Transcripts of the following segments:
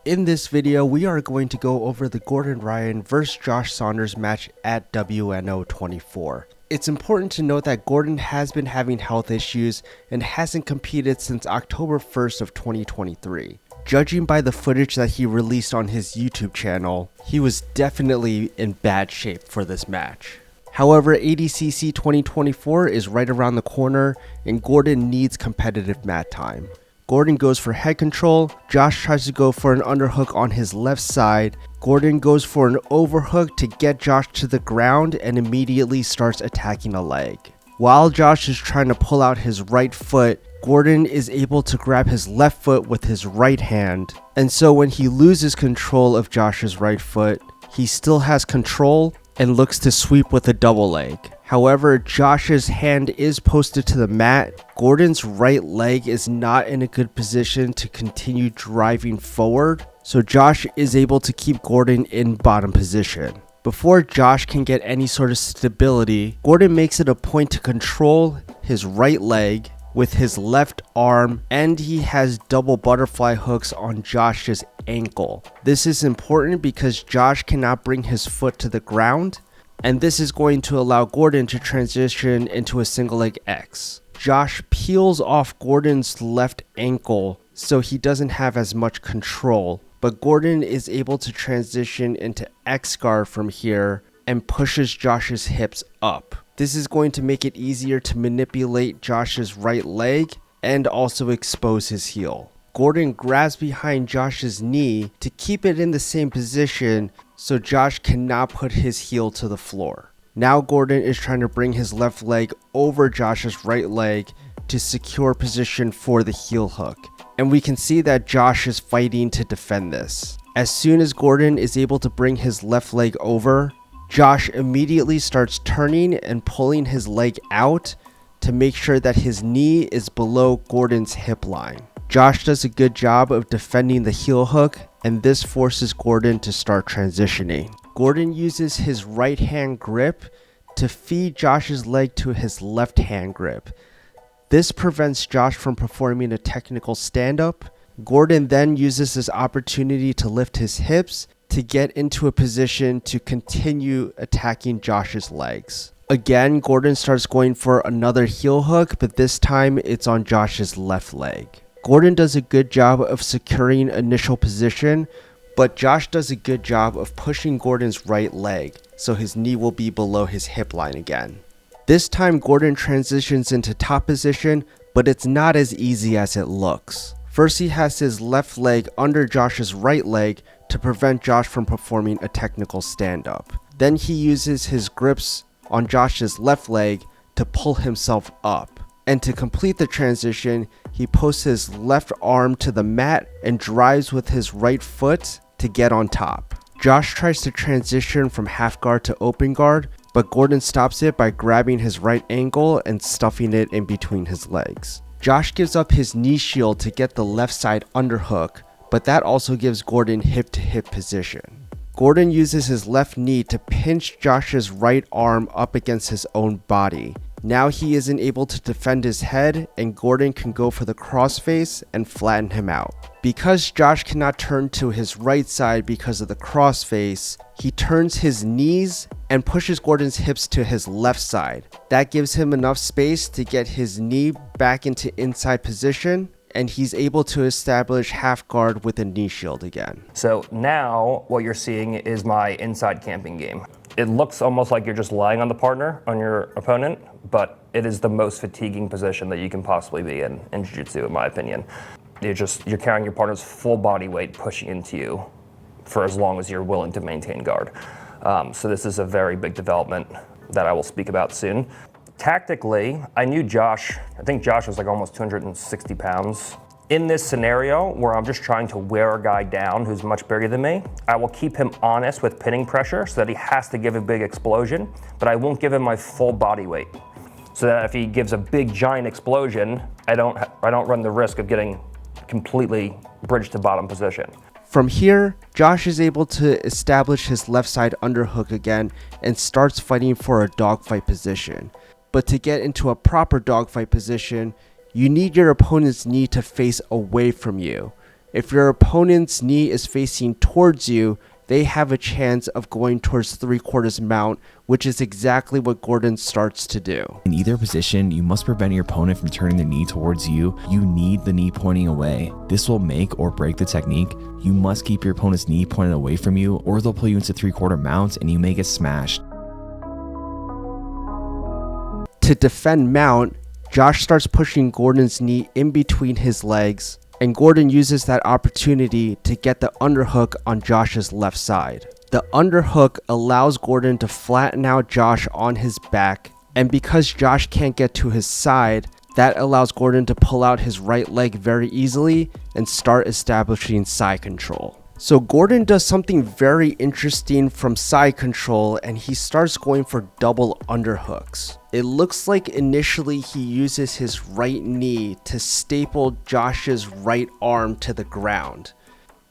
In this video, we are going to go over the Gordon Ryan vs Josh Saunders match at WNO 24. It's important to note that Gordon has been having health issues and hasn't competed since October 1st of 2023. Judging by the footage that he released on his YouTube channel, he was definitely in bad shape for this match. However, ADCC 2024 is right around the corner and Gordon needs competitive mat time. Gordon goes for head control, Josh tries to go for an underhook on his left side, Gordon goes for an overhook to get Josh to the ground and immediately starts attacking a leg. While Josh is trying to pull out his right foot, Gordon is able to grab his left foot with his right hand, and so when he loses control of Josh's right foot, he still has control and looks to sweep with a double leg. However, Josh's hand is posted to the mat. Gordon's right leg is not in a good position to continue driving forward, so Josh is able to keep Gordon in bottom position. Before Josh can get any sort of stability, Gordon makes it a point to control his right leg with his left arm, and he has double butterfly hooks on Josh's ankle. This is important because Josh cannot bring his foot to the ground, and this is going to allow Gordon to transition into a single leg X. Josh peels off Gordon's left ankle so he doesn't have as much control, but Gordon is able to transition into X guard from here and pushes Josh's hips up. This is going to make it easier to manipulate Josh's right leg and also expose his heel. Gordon grabs behind Josh's knee to keep it in the same position so Josh cannot put his heel to the floor. Now Gordon is trying to bring his left leg over Josh's right leg to secure position for the heel hook. And we can see that Josh is fighting to defend this. As soon as Gordon is able to bring his left leg over, Josh immediately starts turning and pulling his leg out to make sure that his knee is below Gordon's hip line. Josh does a good job of defending the heel hook, and this forces Gordon to start transitioning. Gordon uses his right hand grip to feed Josh's leg to his left hand grip. This prevents Josh from performing a technical stand-up. Gordon then uses this opportunity to lift his hips to get into a position to continue attacking Josh's legs. Again, Gordon starts going for another heel hook, but this time it's on Josh's left leg. Gordon does a good job of securing initial position, but Josh does a good job of pushing Gordon's right leg, so his knee will be below his hip line again. This time Gordon transitions into top position, but it's not as easy as it looks. First, he has his left leg under Josh's right leg to prevent Josh from performing a technical stand-up. Then he uses his grips on Josh's left leg to pull himself up. And to complete the transition, he posts his left arm to the mat and drives with his right foot to get on top. Josh tries to transition from half guard to open guard, but Gordon stops it by grabbing his right ankle and stuffing it in between his legs. Josh gives up his knee shield to get the left side underhook, but that also gives Gordon hip to hip position. Gordon uses his left knee to pinch Josh's right arm up against his own body. Now he isn't able to defend his head, and Gordon can go for the crossface and flatten him out. Because Josh cannot turn to his right side because of the crossface, he turns his knees and pushes Gordon's hips to his left side. That gives him enough space to get his knee back into inside position, and he's able to establish half guard with a knee shield again. So now what you're seeing is my inside camping game. It looks almost like you're just lying on the partner, on your opponent, but it is the most fatiguing position that you can possibly be in Jiu-Jitsu, in my opinion. You're carrying your partner's full body weight pushing into you for as long as you're willing to maintain guard. So this is a very big development that I will speak about soon. Tactically, I knew Josh, I think Josh was like almost 260 pounds. In this scenario where I'm just trying to wear a guy down who's much bigger than me, I will keep him honest with pinning pressure so that he has to give a big explosion, but I won't give him my full body weight. So that if he gives a big giant explosion, I don't run the risk of getting completely bridge to bottom position. From here, Josh is able to establish his left side underhook again and starts fighting for a dogfight position. But to get into a proper dogfight position, you need your opponent's knee to face away from you. If your opponent's knee is facing towards you, they have a chance of going towards 3/4 mount, which is exactly what Gordon starts to do. In either position, you must prevent your opponent from turning their knee towards you. You need the knee pointing away. This will make or break the technique. You must keep your opponent's knee pointed away from you, or they'll pull you into 3/4 mounts and you may get smashed. To defend mount, Josh starts pushing Gordon's knee in between his legs, and Gordon uses that opportunity to get the underhook on Josh's left side. The underhook allows Gordon to flatten out Josh on his back, and because Josh can't get to his side, that allows Gordon to pull out his right leg very easily and start establishing side control. So Gordon does something very interesting from side control, and he starts going for double underhooks. It looks like initially he uses his right knee to staple Josh's right arm to the ground,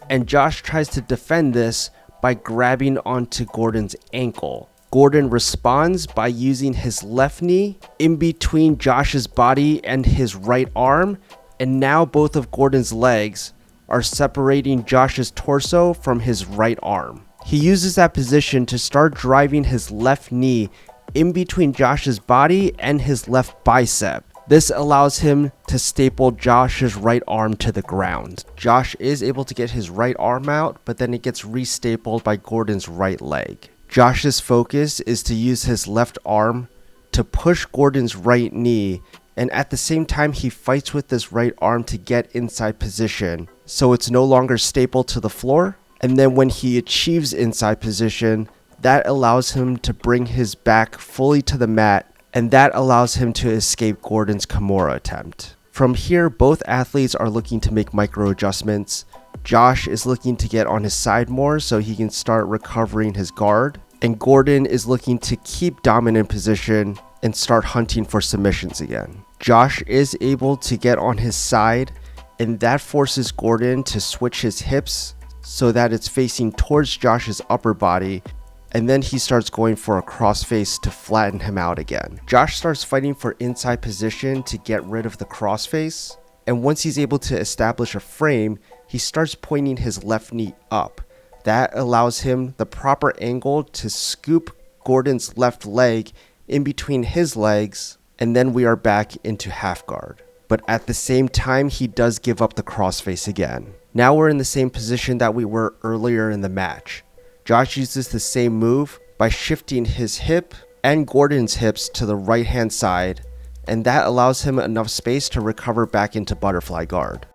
and Josh tries to defend this by grabbing onto Gordon's ankle. Gordon responds by using his left knee in between Josh's body and his right arm, and now both of Gordon's legs are separating Josh's torso from his right arm. He uses that position to start driving his left knee in between Josh's body and his left bicep. This allows him to staple Josh's right arm to the ground. Josh is able to get his right arm out, but then it gets restapled by Gordon's right leg. Josh's focus is to use his left arm to push Gordon's right knee, and at the same time he fights with his right arm to get inside position, so it's no longer stapled to the floor. And then when he achieves inside position, that allows him to bring his back fully to the mat, and that allows him to escape Gordon's Kimura attempt. From here, both athletes are looking to make micro adjustments. Josh is looking to get on his side more so he can start recovering his guard, and Gordon is looking to keep dominant position and start hunting for submissions again. Josh is able to get on his side, and that forces Gordon to switch his hips so that it's facing towards Josh's upper body, and then he starts going for a crossface to flatten him out again. Josh starts fighting for inside position to get rid of the crossface, and once he's able to establish a frame, he starts pointing his left knee up. That allows him the proper angle to scoop Gordon's left leg in between his legs, and then we are back into half guard. But at the same time, he does give up the crossface again. Now we're in the same position that we were earlier in the match. Josh uses the same move by shifting his hip and Gordon's hips to the right hand side, and that allows him enough space to recover back into butterfly guard.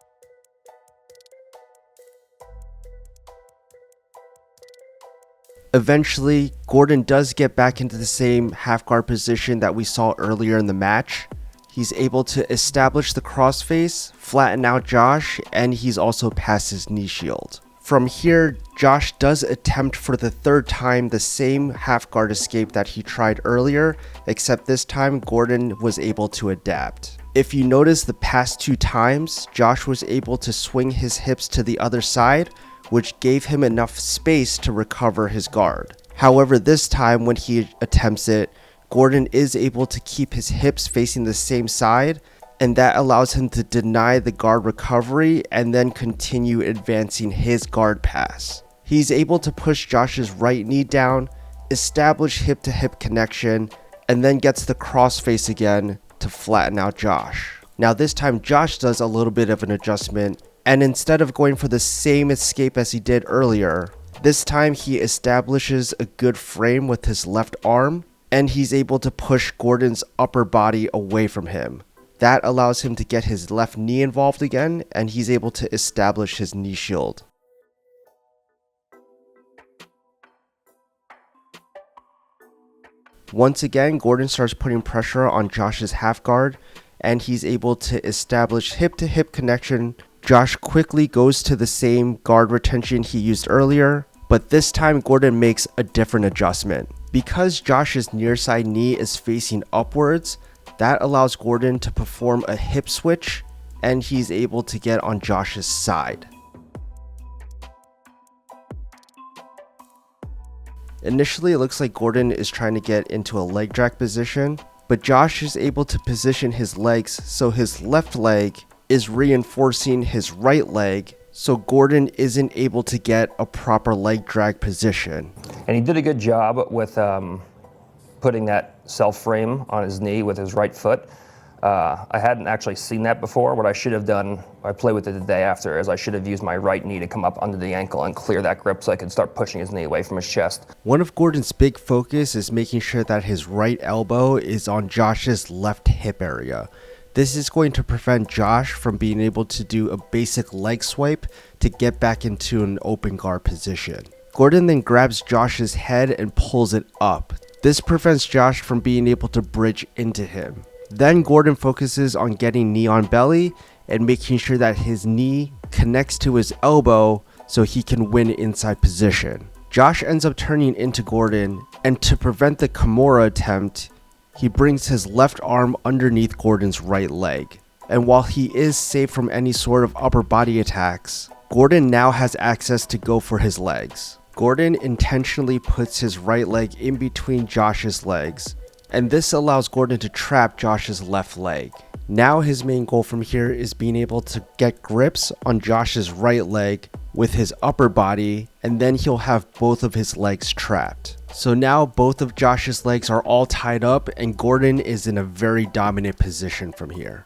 Eventually, Gordon does get back into the same half guard position that we saw earlier in the match. He's able to establish the crossface, flatten out Josh, and he's also past his knee shield. From here, Josh does attempt for the third time the same half guard escape that he tried earlier, except this time Gordon was able to adapt. If you notice, the past two times, Josh was able to swing his hips to the other side, which gave him enough space to recover his guard. However, this time when he attempts it, Gordon is able to keep his hips facing the same side, and that allows him to deny the guard recovery and then continue advancing his guard pass. He's able to push Josh's right knee down, establish hip-to-hip connection, and then gets the crossface again to flatten out Josh. Now this time Josh does a little bit of an adjustment, and instead of going for the same escape as he did earlier, this time he establishes a good frame with his left arm, and he's able to push Gordon's upper body away from him. That allows him to get his left knee involved again, and he's able to establish his knee shield. Once again, Gordon starts putting pressure on Josh's half guard, and he's able to establish hip-to-hip connection. Josh quickly goes to the same guard retention he used earlier, but this time Gordon makes a different adjustment. Because Josh's near side knee is facing upwards, that allows Gordon to perform a hip switch, and he's able to get on Josh's side. Initially, it looks like Gordon is trying to get into a leg drag position, but Josh is able to position his legs so his left leg is reinforcing his right leg, so Gordon isn't able to get a proper leg drag position. And he did a good job with putting that self frame on his knee with his right foot. I hadn't actually seen that before. What I should have done, I played with it the day after, is I should have used my right knee to come up under the ankle and clear that grip so I could start pushing his knee away from his chest. One of Gordon's big focus is making sure that his right elbow is on Josh's left hip area. This is going to prevent Josh from being able to do a basic leg swipe to get back into an open guard position. Gordon then grabs Josh's head and pulls it up. This prevents Josh from being able to bridge into him. Then Gordon focuses on getting knee on belly and making sure that his knee connects to his elbow so he can win inside position. Josh ends up turning into Gordon, and to prevent the Kimura attempt, he brings his left arm underneath Gordon's right leg. And while he is safe from any sort of upper body attacks, Gordon now has access to go for his legs. Gordon intentionally puts his right leg in between Josh's legs, and this allows Gordon to trap Josh's left leg. Now his main goal from here is being able to get grips on Josh's right leg with his upper body, and then he'll have both of his legs trapped. So now both of Josh's legs are all tied up and Gordon is in a very dominant position from here.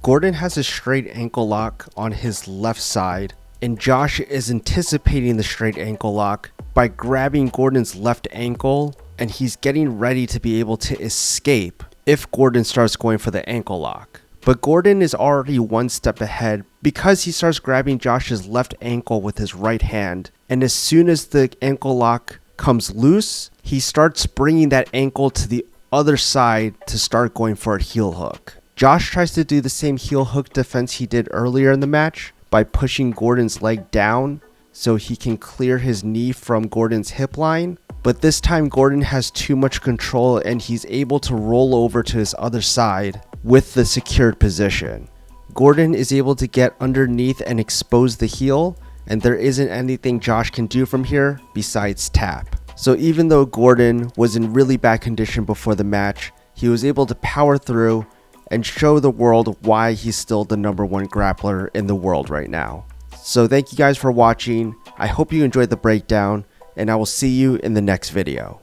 Gordon has a straight ankle lock on his left side, and Josh is anticipating the straight ankle lock by grabbing Gordon's left ankle, and he's getting ready to be able to escape if Gordon starts going for the ankle lock. But Gordon is already one step ahead because he starts grabbing Josh's left ankle with his right hand, and as soon as the ankle lock comes loose, he starts bringing that ankle to the other side to start going for a heel hook. Josh tries to do the same heel hook defense he did earlier in the match by pushing Gordon's leg down so he can clear his knee from Gordon's hip line. But this time Gordon has too much control and he's able to roll over to his other side with the secured position. Gordon is able to get underneath and expose the heel, and there isn't anything Josh can do from here besides tap. So even though Gordon was in really bad condition before the match, he was able to power through and show the world why he's still the #1 grappler in the world right now. So thank you guys for watching. I hope you enjoyed the breakdown, and I will see you in the next video.